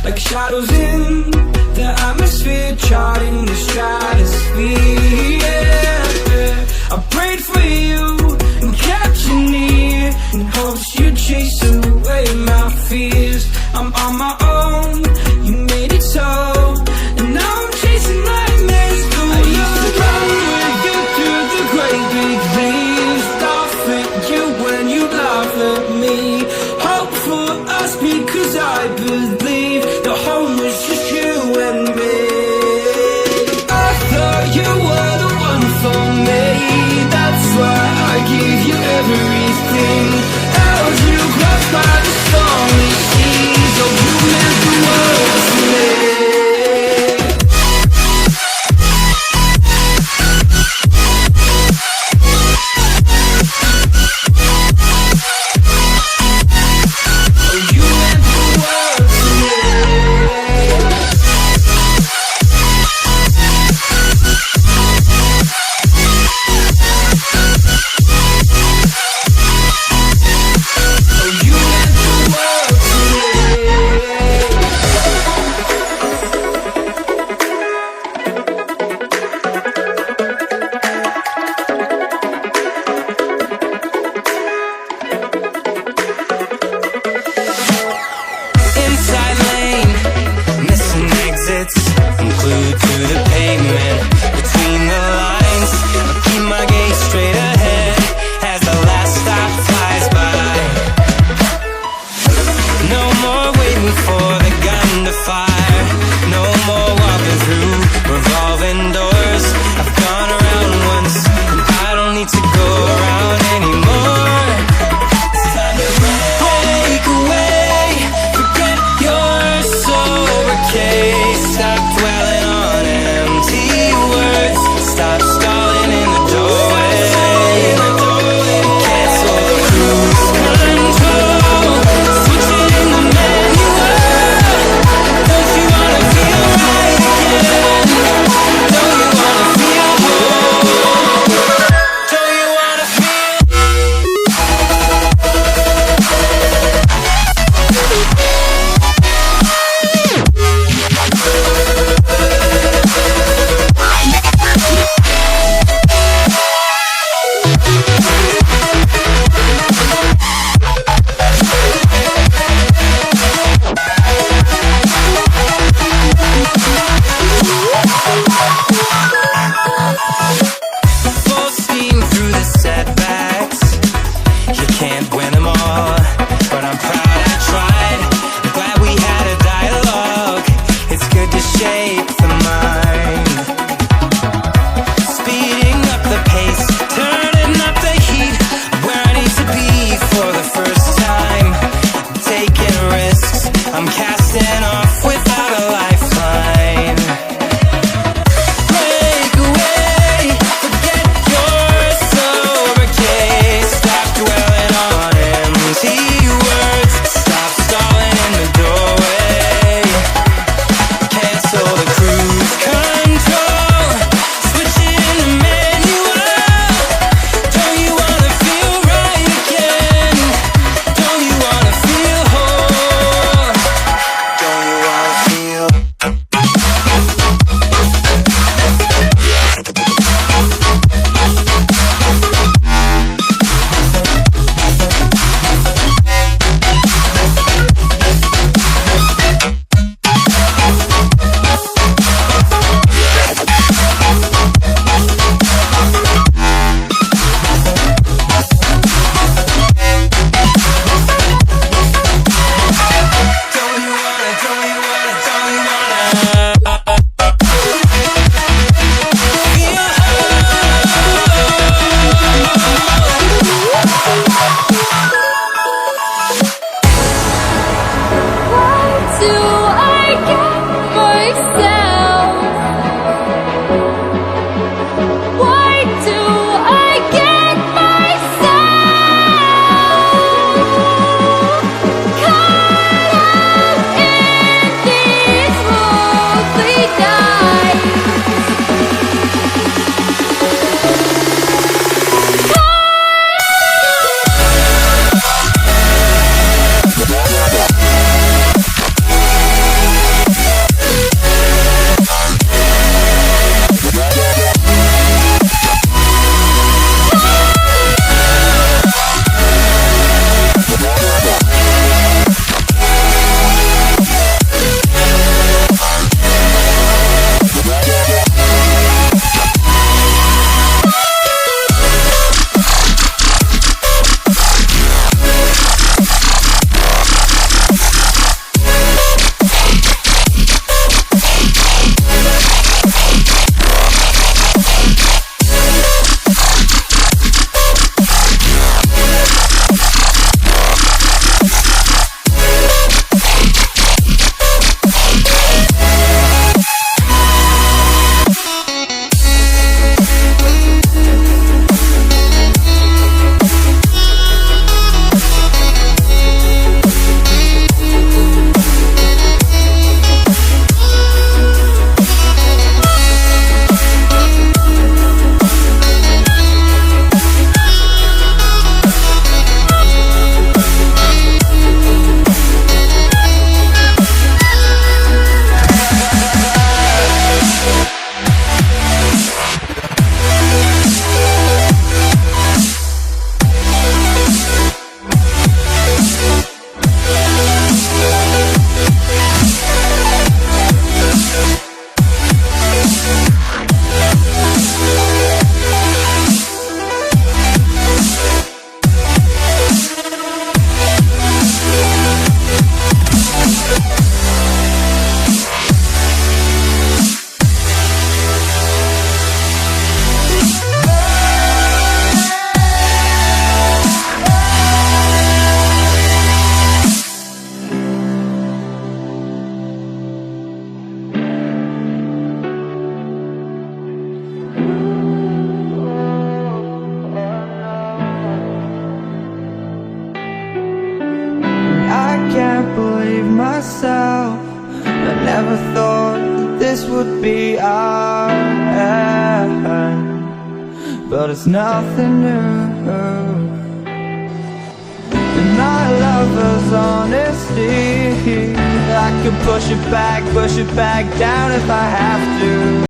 like shadows in the atmosphere, charting the stratosphere. Yeah. I prayed for you and kept you near in hopes you'd chase away my fears. I'm on my own, you made it so, and now I'm chasing nightmares through. I used to run with you through the great big leaves, laugh at you when you laugh at me. Hope for us because I believe the home was just you and me. I thought you were the one for me, that's why I give you everything. Held you close by the stormy seas, oh you meant the world to me. never thought that this would be our end, but it's nothing new. And my lover's honesty, I could push it back down if I have to.